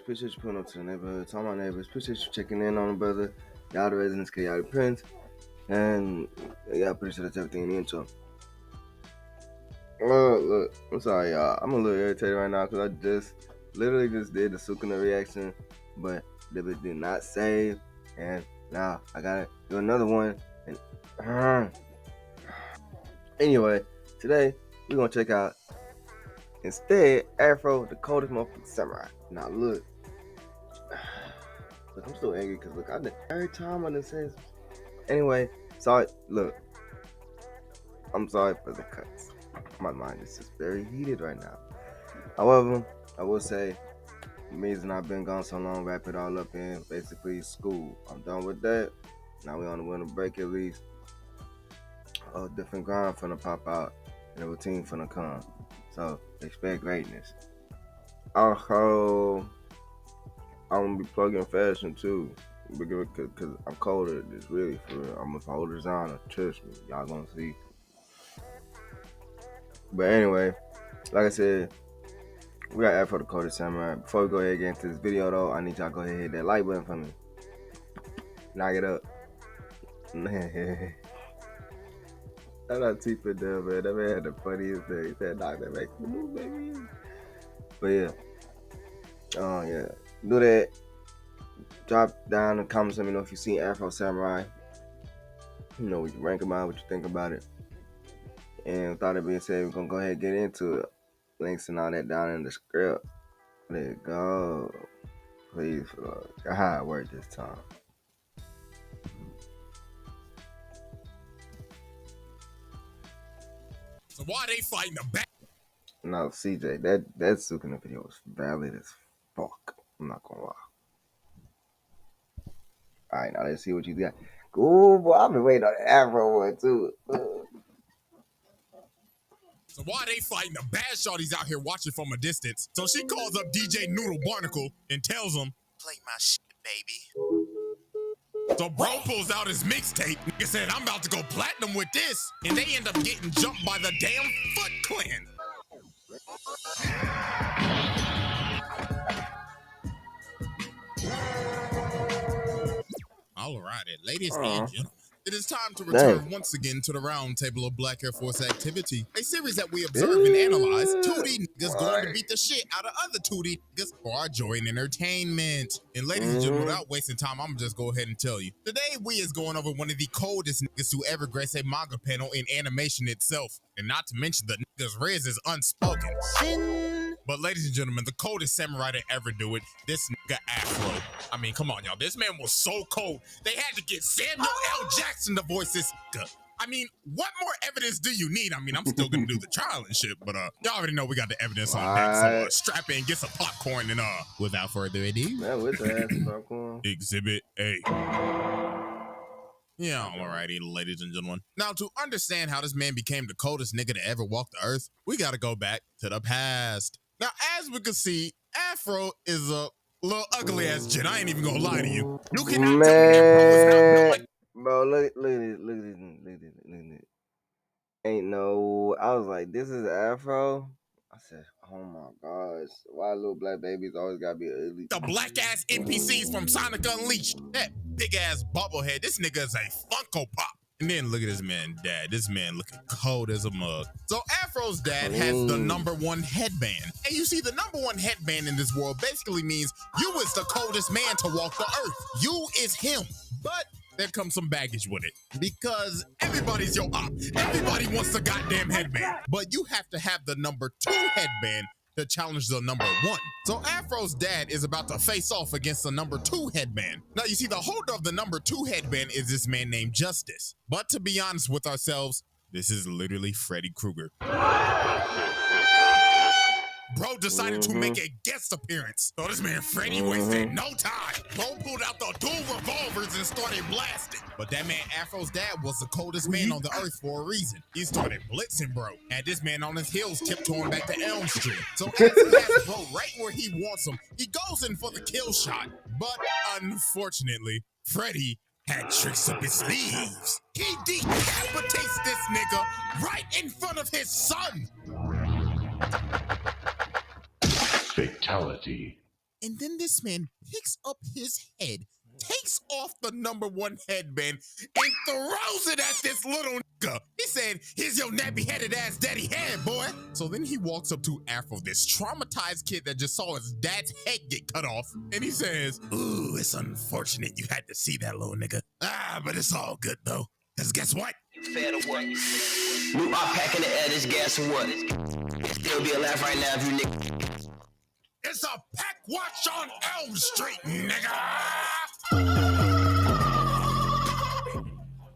Appreciate you pulling up to the neighborhood. To all my neighbors, appreciate you checking in on the brother. Y'all the residents, y'all the Prince. And yeah, pretty sure that's everything in the intro. Look, I'm sorry, y'all. I'm a little irritated right now because I literally just did the Sukuna reaction, but the bit did not save. And now I gotta do another one. And anyway, today we're gonna check out instead Afro the Coldest Motherfucking Samurai. Now look, I'm still angry because look, every time I done say this. Anyway, sorry. Look, I'm sorry for the cuts. My mind is just very heated right now. However, I will say the reason I've been gone so long, wrap it all up in basically school. I'm done with that. Now we on the winter break at least. A different grind finna pop out and a routine finna come. So expect greatness. Also, I'm gonna be plugging fashion too. Because I'm colder. It's really for real. I'm a whole designer. Trust me. Y'all gonna see. But anyway, like I said, we got AFRO the Coldest Samurai. Before we go ahead and get into this video though, I need y'all to go ahead and hit that like button for me. Knock it up. Shout out T for them, man. That man had the funniest thing. He said, knock that back. Baby. But yeah. Oh yeah. Do that. Drop down in the comments. Let me know if you've seen Afro Samurai. You know what you rank about, what you think about it. And with all that being said, we're gonna go ahead and get into it. Links and all that down in the script. Let's go. Please, look how it worked this time. So why they fighting the back? No, CJ, that Sukuna video was valid as fuck. I'm not gonna lie. Alright, now let's see what you got. Ooh, boy, I've been waiting on the Afro one too. So why they fighting the bad shorties out here watching from a distance? So she calls up DJ Noodle Barnacle and tells him, play my shit, baby. So bro pulls out his mixtape. Nigga said, I'm about to go platinum with this. And they end up getting jumped by the damn Foot Clan. All right, ladies and gentlemen. It is time to return once again to the round table of Black Air Force activity, a series that we observe and analyze 2D niggas going to beat the shit out of other 2D niggas for our joy and entertainment. And ladies and gentlemen, without wasting time, I'm gonna just go ahead and tell you. Today, we is going over one of the coldest niggas to ever grace a manga panel in animation itself. And not to mention the nigga's riz is unspoken. But ladies and gentlemen, the coldest samurai to ever do it, this nigga Afro. I mean, come on, y'all. This man was so cold, they had to get Samuel L. Jackson to voice this nigga. I mean, what more evidence do you need? I mean, I'm still gonna do the trial and shit, but y'all already know we got the evidence on deck, so strap in, get some popcorn, and without further ado, Exhibit A. Yeah, alrighty, ladies and gentlemen. Now, to understand how this man became the coldest nigga to ever walk the earth, we gotta go back to the past. Now, as we can see, Afro is a little ugly ass jit. I ain't even gonna lie to you. You cannot tell me that bro is not built. Bro, look at it. Ain't no. I was like, this is Afro. I said, oh my gosh, why little black babies always gotta be ugly? The black ass NPCs from Sonic Unleashed. That big ass bobblehead. This nigga is a Funko Pop. And then look at this man, dad. This man looking cold as a mug. So Afro's dad has the #1 headband. And you see, the #1 headband in this world basically means you is the coldest man to walk the earth. You is him. But there comes some baggage with it. Because everybody's your op. Everybody wants the goddamn headband. But you have to have the #2 headband to challenge the #1. So Afro's dad is about to face off against the #2 headband. Now you see, the holder of the #2 headband is this man named Justice. But to be honest with ourselves, this is literally Freddy Krueger. Bro decided to make a guest appearance. So this man Freddy wasted no time. Bro pulled out the dual revolvers and started blasting. But that man Afro's dad was the coldest man on the earth for a reason. He started blitzing bro. Had this man on his heels tiptoeing back to Elm Street. So as he has bro right where he wants him, he goes in for the kill shot. But unfortunately, Freddy had tricks up his sleeves. He decapitates this nigga right in front of his son. Fatality. And then this man picks up his head, takes off the #1 headband, and throws it at this little nigga. He said, "Here's your nappy-headed ass daddy head, boy." So then he walks up to Afro, this traumatized kid that just saw his dad's head get cut off, and he says, "Ooh, it's unfortunate you had to see that little nigga. But it's all good, though. Because guess what? You fed or what? New op pack in the air, this gas or what? Still be alive right now if you nigga. It's a pack watch on Elm Street, nigga!"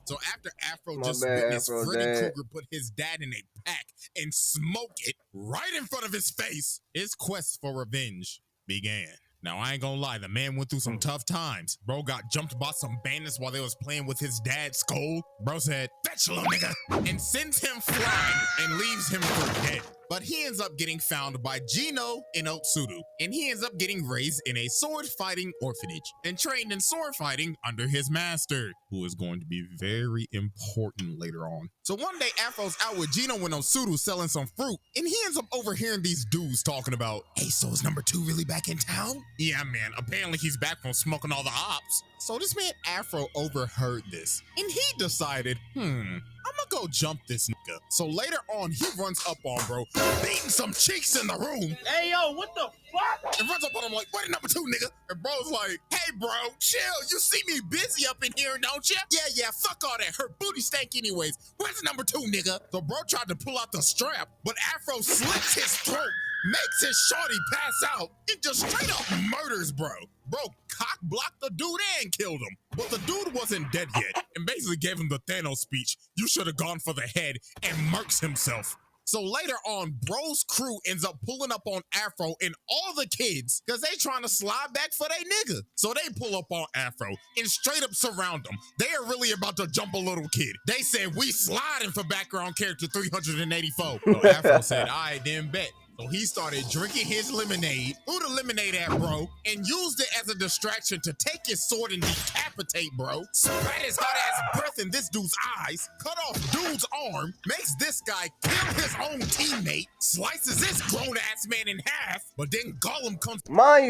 So after Afro witnessed Freddy Krueger put his dad in a pack and smoke it right in front of his face, his quest for revenge began. Now, I ain't gonna lie, the man went through some tough times. Bro got jumped by some bandits while they was playing with his dad's skull. Bro said, "Fetch, little nigga," and sends him flying and leaves him for dead. But he ends up getting found by Gino in Otsuru, and he ends up getting raised in a sword-fighting orphanage and trained in sword fighting under his master, who is going to be very important later on. So one day, Afro's out with Gino in Otsuru selling some fruit, and he ends up overhearing these dudes talking about, "Hey, so is #2 really back in town?" "Yeah, man, apparently he's back from smoking all the ops." So this man Afro overheard this, and he decided, I'ma go jump this nigga. So later on, he runs up on bro, beating some cheeks in the room. "Hey, yo, what the fuck?" And runs up on him like, "What #2, nigga?" And bro's like, "Hey, bro, chill. You see me busy up in here, don't you?" Yeah, fuck all that. Her booty stank anyways. Where's #2, nigga?" So bro tried to pull out the strap, but Afro slits his throat, makes his shorty pass out, and just straight up murders bro. Bro cock blocked the dude and killed him. But the dude wasn't dead yet, and basically gave him the Thanos speech, "You should have gone for the head," and murks himself. So later on, bro's crew ends up pulling up on Afro and all the kids because they trying to slide back for they nigga. So they pull up on Afro and straight up surround him. They are really about to jump a little kid. They said, "We sliding for background character 384. So Afro said, "All right, then bet." So he started drinking his lemonade, threw the lemonade at bro, and used it as a distraction to take his sword and decapitate bro, spat his hot ass breath in this dude's eyes, cut off dude's arm, makes this guy kill his own teammate, slices this grown ass man in half, but then Gollum comes. Mind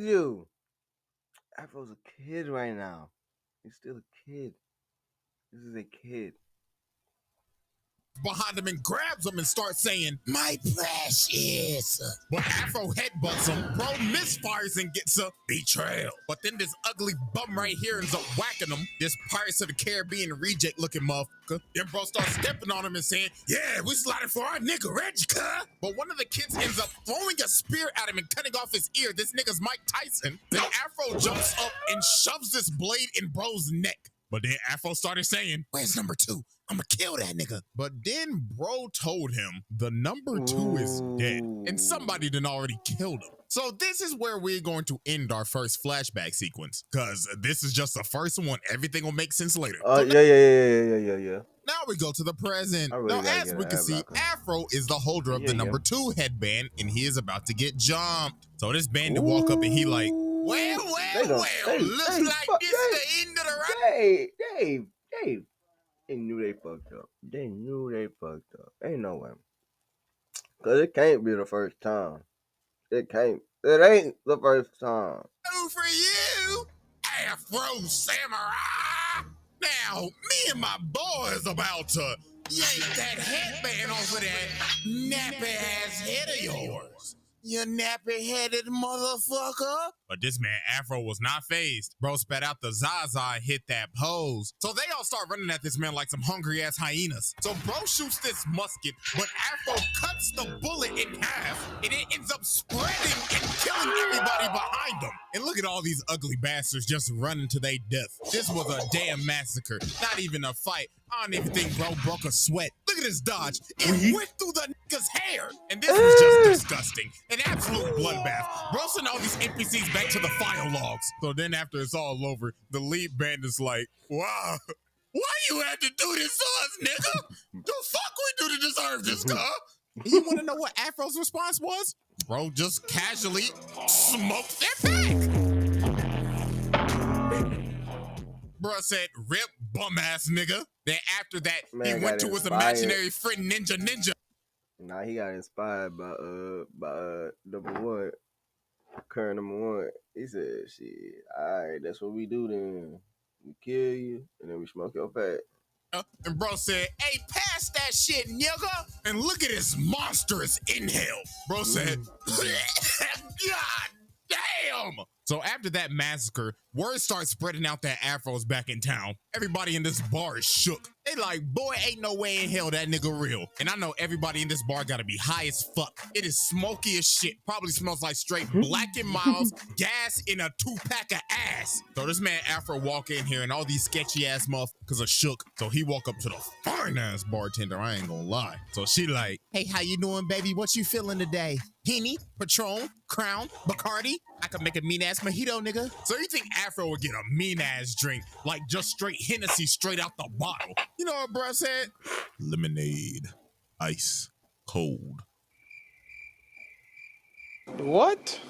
you, Afro's a kid right now. He's still a kid. This is a kid. Behind him and grabs him and starts saying, "My precious." But Afro headbutts him, bro misfires and gets a betrayal. But then this ugly bum right here ends up whacking him, this Pirates of the Caribbean reject looking motherfucker. Then bro starts stepping on him and saying, "Yeah, we sliding for our nigga, Reg, cuh." But one of the kids ends up throwing a spear at him and cutting off his ear. This nigga's Mike Tyson. Then Afro jumps up and shoves this blade in bro's neck. But then Afro started saying, "Where's #2? I'ma kill that nigga." But then bro told him the #2 is dead and somebody done already killed him. So this is where we're going to end our first flashback sequence, because this is just the first one. Everything will make sense later. Yeah. Now we go to the present. Now, as we can see, Afro is the holder of the #2 headband, and he is about to get jumped. So this bandit walk up and he like, well, looks like this the end of the ride. Dave. They knew they fucked up. Ain't no way. Cause it can't be the first time. It ain't the first time. For you, Afro Samurai. Now, me and my boys about to yank that headband off of that nappy-ass head of yours. You nappy-headed motherfucker. But this man Afro was not fazed. Bro spat out the Zaza and hit that pose. So they all start running at this man like some hungry-ass hyenas. So bro shoots this musket, but Afro cuts the bullet in half, and it ends up spreading and killing everybody behind him. And look at all these ugly bastards just running to their death. This was a damn massacre, not even a fight. I don't even think bro broke a sweat. Look at his dodge. It went through the nigga's hair. And this was just disgusting. An absolute bloodbath. Bro sent all these NPCs back to the file logs. So then after it's all over, the lead band is like, "Wow, why you had to do this to us, nigga? The fuck we do to deserve this, huh?" You want to know what Afro's response was? Bro just casually smoked their back. Bruh said, "Rip, bum-ass nigga." Then after that, he went to his imaginary friend Ninja. Nah, he got inspired by #1. Current #1. He said, "Shit, all right, that's what we do then. We kill you and then we smoke your fat." And bro said, "Hey, pass that shit, nigga." And look at his monstrous inhale. Bro said, "God damn." So after that massacre, word starts spreading out that Afro's back in town. Everybody in this bar is shook. They like, boy, ain't no way in hell that nigga real. And I know everybody in this bar gotta be high as fuck. It is smoky as shit. Probably smells like straight Black and Miles, gas in a 2-pack of ass. So this man Afro walk in here and all these sketchy ass motherfuckers are shook. So he walk up to the fine ass bartender, I ain't gonna lie. So she like, "Hey, how you doing, baby? What you feeling today? Henny, Patron, Crown, Bacardi? I could make a mean ass mojito, nigga." So you think Afro would get a mean ass drink, like just straight Hennessy straight out the bottle? You know what bro said? Lemonade, ice, cold. What?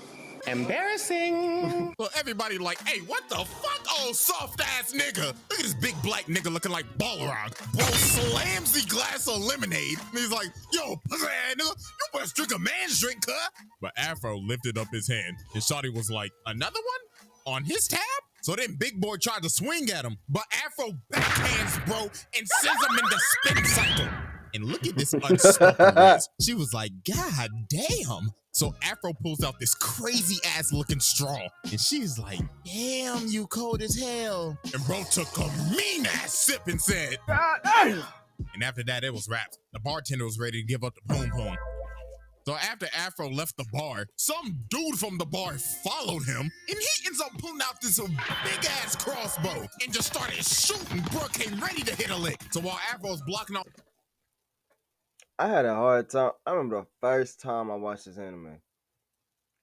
Embarrassing. Well, everybody like, "Hey, what the fuck, old soft ass nigga?" Look at this big black nigga looking like Balrog. Bro slams the glass of lemonade and he's like, "Yo, pussy ass nigga, you best drink a man's drink, huh?" But Afro lifted up his hand and shawty was like, "Another one? On his tab?" So then Big Boy tried to swing at him, but Afro backhands bro and sends him in the spin cycle. And look at this unspoken Liz. She was like, "God damn." So Afro pulls out this crazy ass looking straw. And she's like, "Damn, you cold as hell." And bro took a mean ass sip and said, "God damn." And after that, it was wrapped. The bartender was ready to give up the poom poom. So after Afro left the bar, some dude from the bar followed him, and he ends up pulling out this big ass crossbow and just started shooting. Bro came ready to hit a lick. So while Afro's blocking off, I had a hard time. I remember the first time I watched this anime.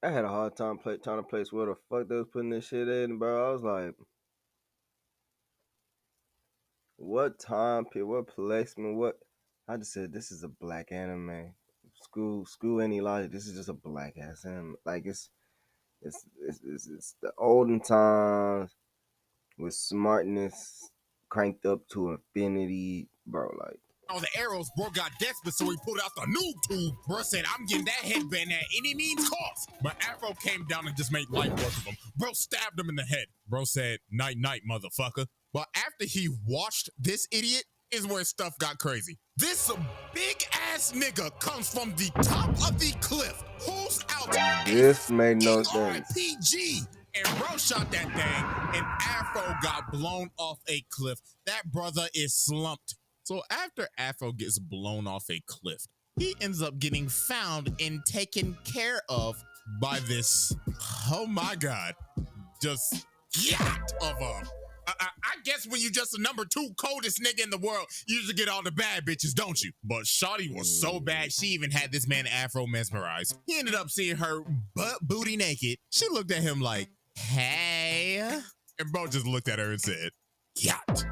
I had a hard time trying to place where the fuck they was putting this shit in, bro. I was like, what time period, what placement, what? I just said this is a black anime. School any logic. This is just a black ass anime. Like it's the olden times with smartness cranked up to infinity, bro. Like. all the arrows, bro got desperate, so he pulled out the noob tube. Bro said, "I'm getting that headband at any means cost." But Afro came down and just made light work of him. Bro stabbed him in the head. Bro said, "Night, night, motherfucker." But after he washed this idiot is where stuff got crazy. This big ass nigga comes from the top of the cliff, pulls out this made no sense. RPG. And bro shot that thing, and Afro got blown off a cliff. That brother is slumped. So after Afro gets blown off a cliff, he ends up getting found and taken care of by this, oh my God, just yacht of a, I guess when you just the #2 coldest nigga in the world, you usually get all the bad bitches, don't you? But shawty was so bad, she even had this man Afro mesmerized. He ended up seeing her butt booty naked. She looked at him like, "Hey." And bro just looked at her and said, "Yacht."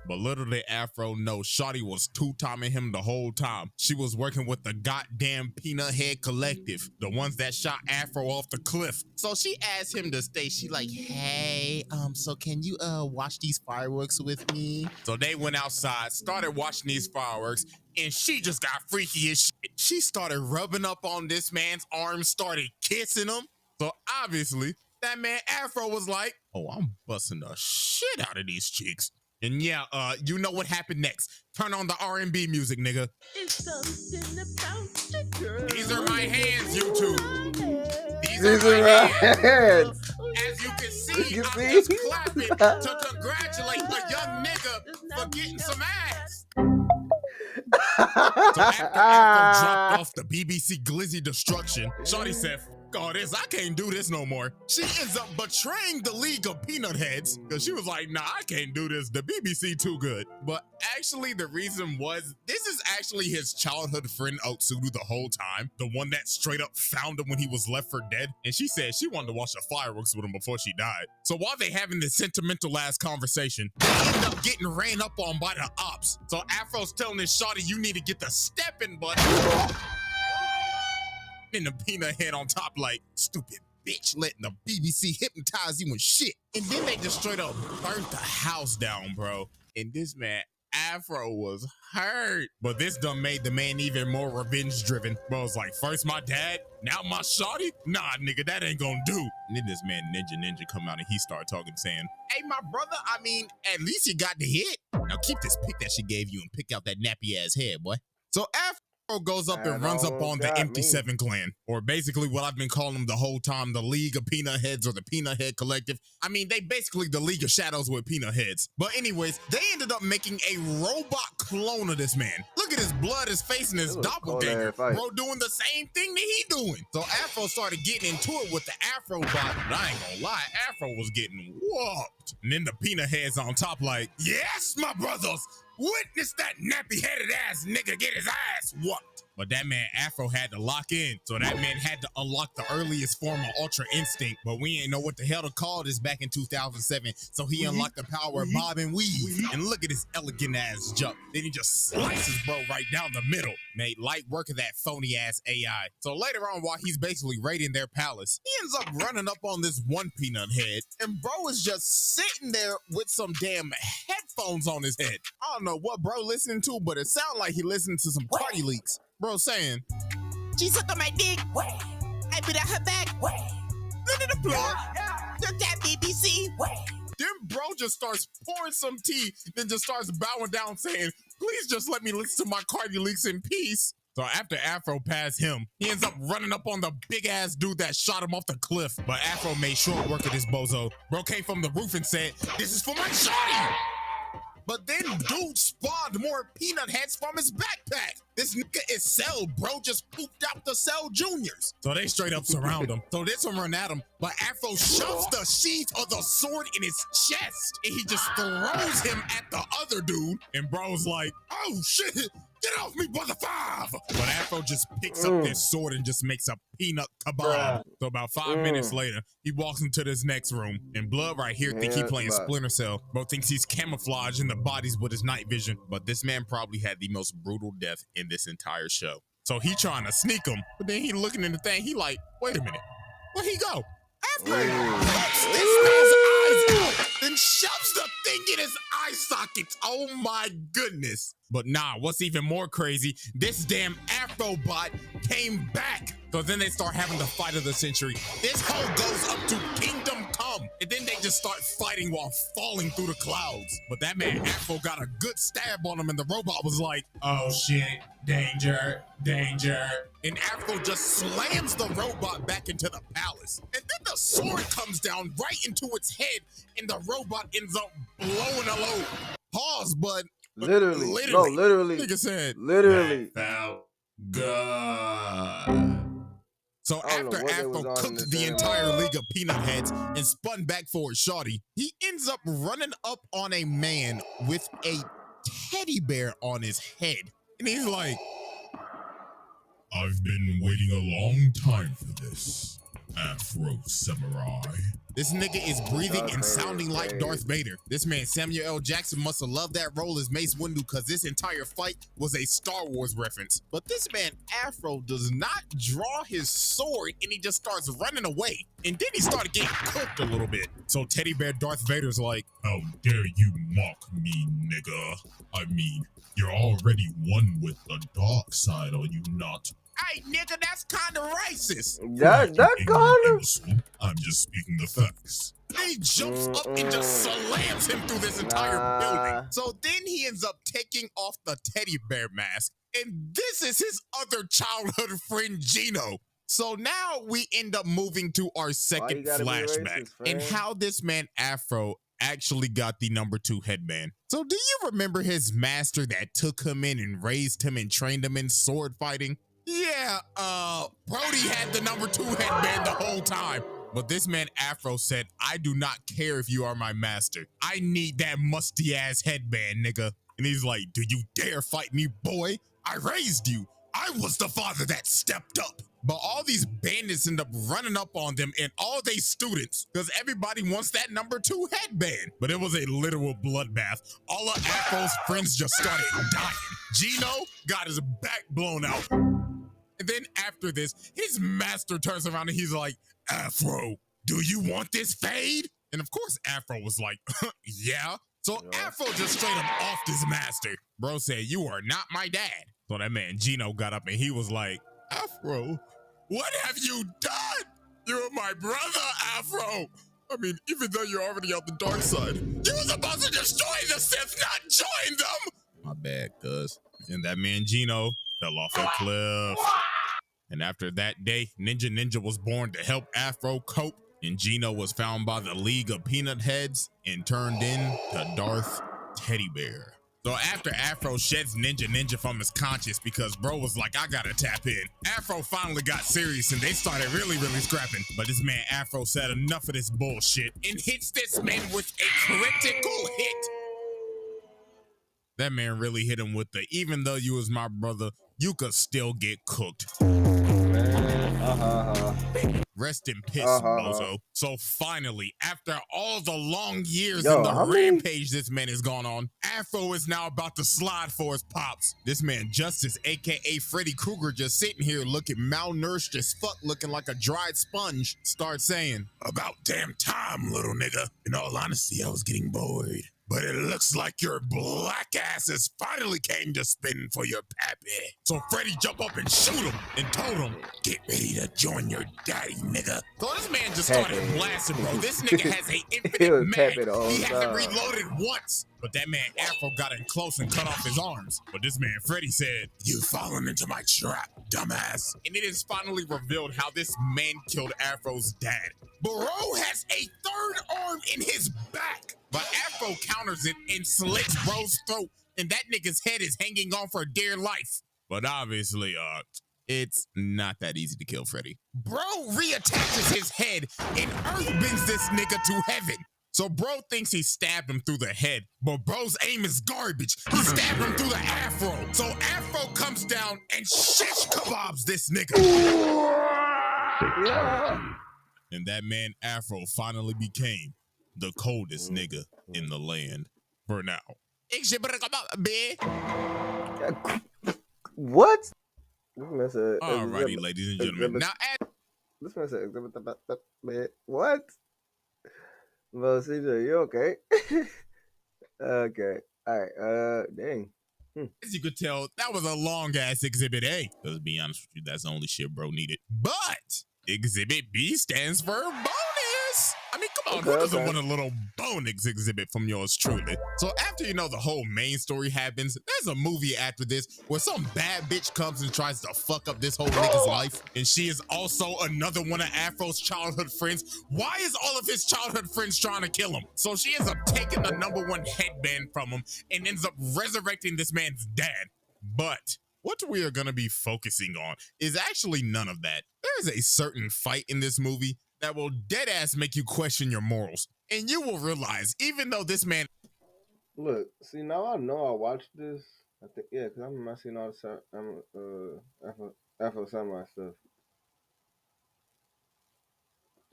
But little did Afro know, shawty was two-timing him the whole time. She was working with the goddamn Peanut Head Collective, the ones that shot Afro off the cliff. So she asked him to stay. She like, "Hey, so can you watch these fireworks with me?" So they went outside, started watching these fireworks, and she just got freaky as shit. She started rubbing up on this man's arms, started kissing him. So obviously, that man Afro was like, "Oh, I'm busting the shit out of these chicks." And yeah, you know what happened next. Turn on the R&B music, nigga. It's something about the girl. These are my hands, YouTube. These are my hands. As you can see, I'm just clapping to congratulate a young nigga for getting some ass. So after Afro dropped off the BBC Glizzy Destruction, shawty said, "Fuck all this, I can't do this no more." She ends up betraying the League of Peanut Heads because she was like, "Nah, I can't do this. The BBC too good." But actually, the reason was, this is actually his childhood friend Otsuru the whole time, the one that straight up found him when he was left for dead. And she said she wanted to watch the fireworks with him before she died. So while they having this sentimental ass conversation, they end up getting ran up on by the ops. So Afro's telling this shawty, "You need to get the stepping button." And the Peanut Head on top like, "Stupid bitch, letting the BBC hypnotize you and shit." And then they just straight up burnt the house down, bro. And this man Afro was hurt. But this done made the man even more revenge driven. Bro was like, first my dad, now my shawty? Nah, nigga, that ain't gonna do. And then this man Ninja come out and he started talking, saying, hey, my brother, I mean, at least you got the hit. Now keep this pick that she gave you and pick out that nappy ass head, boy. So Afro goes up and runs up on the Empty Seven clan, or basically what I've been calling them the whole time, the League of Peanut Heads or the Peanut Head Collective. I mean, they basically the League of Shadows with peanut heads. But anyways, they ended up making a robot clone of this man. Look at his blood, his face, and his doppelganger. Bro doing the same thing that he doing. So Afro started getting into it with the Afro bot, but I ain't gonna lie, Afro was getting whooped. And then the peanut heads on top like, yes, my brothers, witness that nappy-headed ass nigga get his ass whooped. But that man Afro had to lock in, so that man had to unlock the earliest form of Ultra Instinct, but we ain't know what the hell to call this back in 2007, so he unlocked the power of Bob and Weave. And look at his elegant ass jump. Then he just slices bro right down the middle. Made light work of that phony ass AI. So later on, while he's basically raiding their palace, he ends up running up on this one peanut head, and bro is just sitting there with some damn headphones on his head. I don't know what bro listening to, but it sounded like he listened to some party leaks. Bro saying, she suck on my dick. I put out her back. Look at the floor. Look that BBC. Then bro just starts pouring some tea, then just starts bowing down saying, please just let me listen to my Cardi leaks in peace. So after Afro passed him, he ends up running up on the big ass dude that shot him off the cliff. But Afro made short work of this bozo. Bro came from the roof and said, this is for my shawty. But then dude spawned more peanut heads from his backpack. This nigga is Cell, bro, just pooped out the Cell Juniors. So they straight up surround him. So this one run at him, but Afro shoves the sheath of the sword in his chest, and he just throws him at the other dude. And bro's like, oh shit, get off me, brother five. But Afro just picks up this sword and just makes a peanut kebab. So about 5 minutes later, he walks into this next room, and Blood right here think he playing Splinter Cell. Bro thinks he's camouflaging the bodies with his night vision, but this man probably had the most brutal death in this entire show. So he trying to sneak him, but then he looking in the thing, he like, wait a minute, where'd he go? Afro pops this man's eyes out, then shoves the thing in his eye sockets. Oh my goodness. But nah, what's even more crazy, this damn Afro bot came back. So then they start having the fight of the century. This hoe goes up to Kingdom Come, and then they just start fighting while falling through the clouds. But that man Afro got a good stab on him, and the robot was like, oh shit, danger, danger. And Afro just slams the robot back into the palace. And then the sword comes down right into its head, and the robot ends up blowing a load. Pause, but literally. No, literally. Nigga said, literally. That felt good. So after Afro cooked the entire League of Peanut Heads and spun back for his shawty, he ends up running up on a man with a teddy bear on his head. And he's like, I've been waiting a long time for this, Afro Samurai. This nigga is breathing and sounding like Darth Vader. This man Samuel L. Jackson must have loved that role as Mace Windu, because this entire fight was a Star Wars reference. But this man Afro does not draw his sword, and he just starts running away. And then he started getting cooked a little bit. So Teddy Bear Darth Vader's like, how dare you mock me, nigga? I mean, you're already one with the dark side, are you not? Hey, nigga, that's kind of racist. That kind of. I'm just speaking the facts. He jumps up and just slams him through this entire building. So then he ends up taking off the teddy bear mask. And this is his other childhood friend, Gino. So now we end up moving to our second flashback and how this man Afro actually got the #2 headband. So do you remember his master that took him in and raised him and trained him in sword fighting? Yeah, Brody had the #2 headband the whole time. But this man Afro said, I do not care if you are my master. I need that musty-ass headband, nigga. And he's like, do you dare fight me, boy? I raised you. I was the father that stepped up. But all these bandits end up running up on them and all they students, because everybody wants that #2 headband. But it was a literal bloodbath. All of Afro's friends just started dying. Gino got his back blown out. And then after this, his master turns around and he's like, Afro, do you want this fade? And of course, Afro was like, yeah. So Afro just straight up offed his master. Bro said, "You are not my dad." So that man Gino got up and he was like, "Afro, what have you done? You're my brother, Afro. I mean, even though you're already on the dark side, you were supposed to destroy the Sith, not join them." My bad, cuz. And that man Gino fell off a cliff. And after that day, Ninja was born to help Afro cope, and Gino was found by the League of Peanut Heads and turned into Darth Teddy Bear. So after Afro sheds Ninja from his conscience because bro was like, "I gotta tap in," Afro finally got serious and they started really scrapping. But this man Afro said enough of this bullshit and hits this man with a critical hit. That man really hit him with the, "Even though you was my brother, you could still get cooked." Rest in piss, bozo. So finally, after all the long years and the rampage this man has gone on, Afro is now about to slide for his pops. This man Justice, aka Freddy Krueger, just sitting here looking malnourished as fuck, looking like a dried sponge, starts saying, "About damn time, little nigga. In all honesty, I was getting bored. But it looks like your black ass has finally came to spin for your pappy." So Freddy jumped up and shoot him and told him, "Get ready to join your daddy, nigga." So this man just started blasting, bro. This nigga has a infinite mag. He hasn't reloaded once. But that man Afro got in close and cut off his arms. But this man Freddy said, "You've fallen into my trap, dumbass." And it is finally revealed how this man killed Afro's dad. Bro has a third arm in his back. But Afro counters it and slits bro's throat, and that nigga's head is hanging on for dear life. But obviously, it's not that easy to kill Freddy. Bro reattaches his head and earthbends this nigga to heaven. So bro thinks he stabbed him through the head, but bro's aim is garbage. He stabbed him through the afro. So Afro comes down and shish kebabs this nigga. Yeah. And that man Afro finally became the coldest nigga in the land for now. What? Alrighty, ladies and gentlemen. Now, this man said exhibit. What? Well, CJ, you okay? Okay. All right. Dang. As you could tell, that was a long ass Exhibit A. Let's be honest with you, that's the only shit bro needed. But Exhibit B stands for bonus. I mean, come on, who doesn't want a little bonus exhibit from yours truly? So after you know the whole main story happens, there's a movie after this where some bad bitch comes and tries to fuck up this whole nigga's life. And she is also another one of Afro's childhood friends. Why is all of his childhood friends trying to kill him? So she ends up taking the #1 headband from him and ends up resurrecting this man's dad. But what we are going to be focusing on is actually none of that. There is a certain fight in this movie that will dead ass make you question your morals. And you will realize, even though this man... Look, see, now I know I watched this. I think, yeah, because I'm seeing all the Afro Samurai stuff.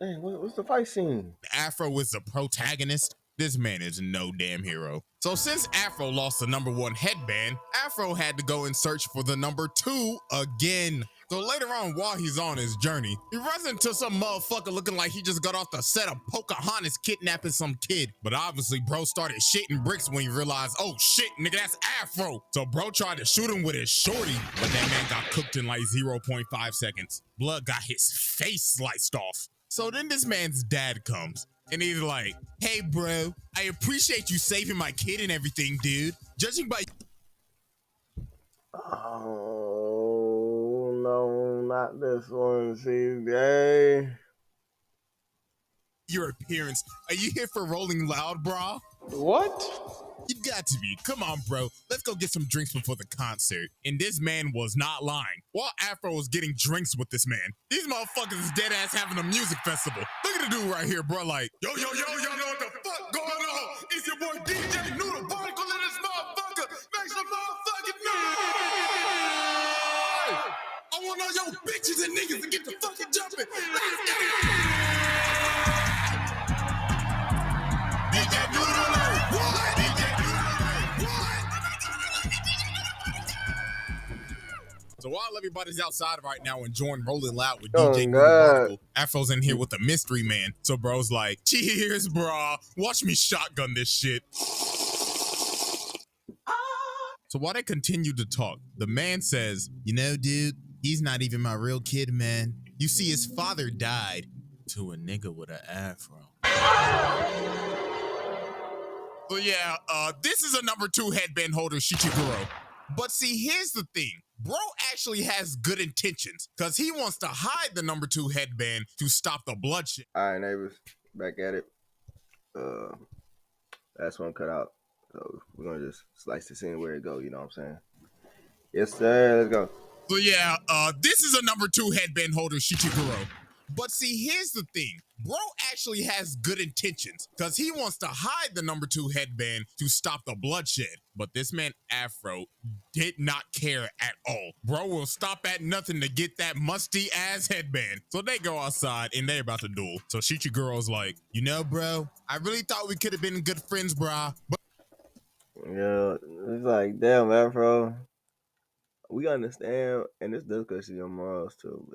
Dang, what's the fight scene? Afro is the protagonist. This man is no damn hero. So since Afro lost the #1 headband, Afro had to go and search for the #2 again. So later on, while he's on his journey, he runs into some motherfucker looking like he just got off the set of Pocahontas kidnapping some kid. But obviously, bro started shitting bricks when he realized, oh shit, nigga, that's Afro. So bro tried to shoot him with his shorty, but that man got cooked in like 0.5 seconds. Blood got his face sliced off. So then this man's dad comes. And he's like, hey, bro, I appreciate you saving my kid and everything, dude. Judging by... Oh, no, not this one, CJ. Your appearance. Are you here for Rolling Loud, bro? What? You got to be. Come on, bro. Let's go get some drinks before the concert. And this man was not lying. While Afro was getting drinks with this man, these motherfuckers is dead ass having a music festival. Look at the dude right here, bro. Like, yo, y'all know what the fuck going on? It's your boy DJ Noodle Particle in this motherfucker. Make some motherfucking noise! I want all your bitches and niggas to get the fucking jumping. Let's get it! DJ Noodle, what? So while everybody's outside right now enjoying Rolling Loud with DJ Noodle, Afro's in here with the mystery man. So bro's like, cheers, bro. Watch me shotgun this shit. So while they continue to talk, the man says, you know, dude, he's not even my real kid, man. You see, his father died to a nigga with an afro. So yeah, this is a number 2 headband holder, Shichiguro. But see, here's the thing. Bro actually has good intentions because he wants to hide the number 2 headband to stop the bloodshed. All right, neighbors, back at it. Last one cut out. So we're gonna just slice this in where it go, you know what I'm saying? Yes, sir, let's go. So yeah, this is a number 2 headband holder, Shichiguro. But see, here's the thing. Bro actually has good intentions because he wants to hide the number 2 headband to stop the bloodshed. But this man, Afro, did not care at all. Bro will stop at nothing to get that musty ass headband. So they go outside and they about to duel. So Shichiguro's like, you know, bro, I really thought we could have been good friends, bro. But Yeah, it's like, damn, Afro. We understand, and this does cut your morals too,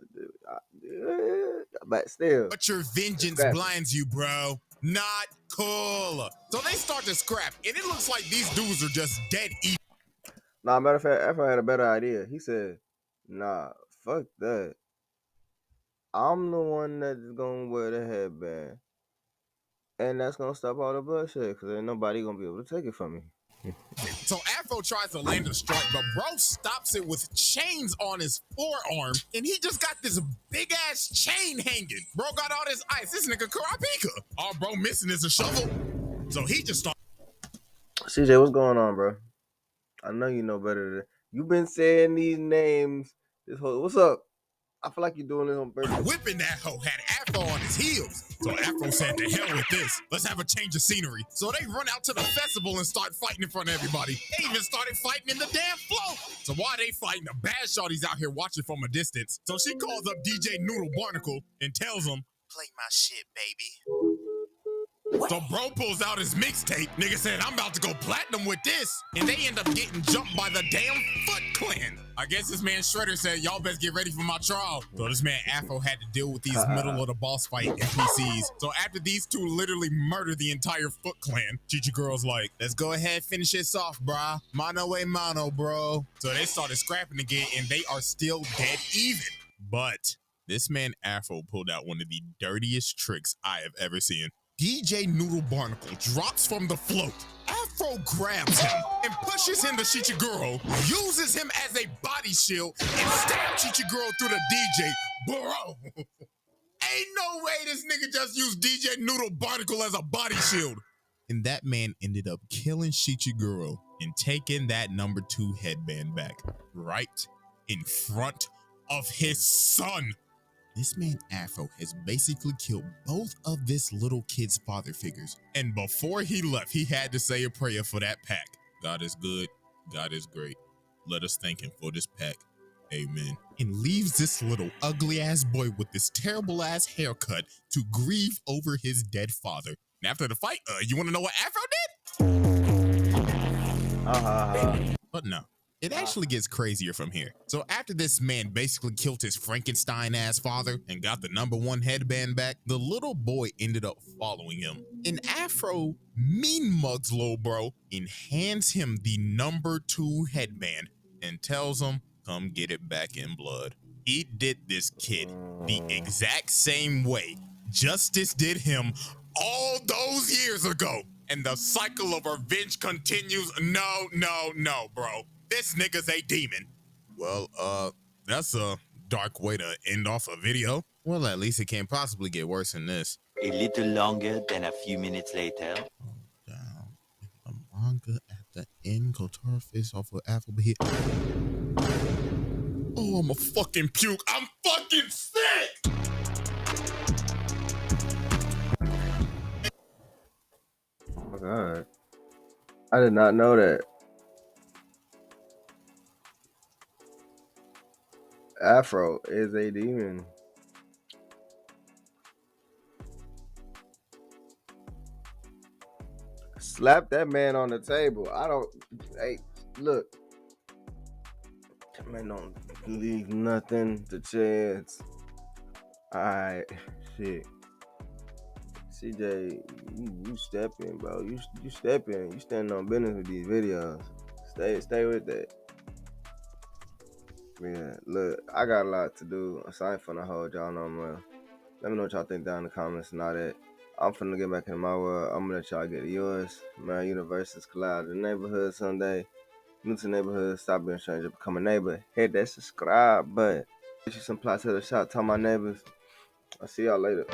but still. But your vengeance blinds you, bro. Not cool. So they start to scrap, and it looks like these dudes are just dead evil. Nah, matter of fact, Afro had a better idea. He said, nah, fuck that. I'm the one that's gonna wear the headband. And that's gonna stop all the bloodshed, because ain't nobody gonna be able to take it from me. So Afro tries to land a strike, but bro stops it with chains on his forearm, and he just got this big ass chain hanging. Bro got all this ice. This nigga Karapika. All bro missing is a shovel. So he just started. CJ, what's going on, bro? I know you know better than you've been saying these names this whole. What's up? I feel like you're doing this on purpose. Whipping that hoe had Afro on his heels. So Afro said, to hell with this. Let's have a change of scenery. So they run out to the festival and start fighting in front of everybody. They even started fighting in the damn float. So while they fighting, the bad shorty's out here watching from a distance. So she calls up DJ Noodle Barnacle and tells him, play my shit, baby. So bro pulls out his mixtape. Nigga said, I'm about to go platinum with this. And they end up getting jumped by the damn Foot Clan. I guess this man Shredder said, y'all best get ready for my trial. So this man Afro had to deal with these middle of the boss fight NPCs. So after these two literally murder the entire Foot Clan, Chichiguro's like, let's go ahead, finish this off, brah. Mano a mano, bro. So they started scrapping again and they are still dead even. But this man Afro pulled out one of the dirtiest tricks I have ever seen. DJ Noodle Barnacle drops from the float. Afro grabs him and pushes him to Shichiguro, uses him as a body shield, and stabs Shichiguro through the DJ. Bro, ain't no way this nigga just used DJ Noodle Barnacle as a body shield. And that man ended up killing Shichiguro and taking that number 2 headband back right in front of his son. This man Afro has basically killed both of this little kid's father figures. And before he left, he had to say a prayer for that pack. God is good. God is great. Let us thank him for this pack. Amen. And leaves this little ugly ass boy with this terrible ass haircut to grieve over his dead father. And after the fight, you want to know what Afro did? But no. It actually gets crazier from here. So after this man basically killed his Frankenstein-ass father and got the number 1 headband back, the little boy ended up following him. And Afro mean mugs little bro and hands him the number 2 headband and tells him, come get it back in blood. He did this kid the exact same way Justice did him all those years ago. And the cycle of revenge continues. No, bro. This nigga's a demon. Well, that's a dark way to end off a video. Well, at least it can't possibly get worse than this. A little longer than a few minutes later. Down in the manga at the end, Kotaro face off with Afro, but he... Oh, I'm a fucking puke. I'm fucking sick! Oh my God. I did not know that. Afro is a demon. Slap that man on the table. Hey, look. That man don't leave nothing to chance. Alright, shit. CJ, you step in, bro. You step in. You standing on business with these videos. Stay with that. Yeah, look, I got a lot to do, so I ain't finna hold y'all no more. Let me know what y'all think down in the comments and all that. I'm finna get back in my world. I'm gonna let y'all get to yours. Man, universes collide in the neighborhood someday. New to the neighborhood, stop being a stranger, become a neighbor. Hit that subscribe button. Get you some plots to the shop. Tell my neighbors. I'll see y'all later.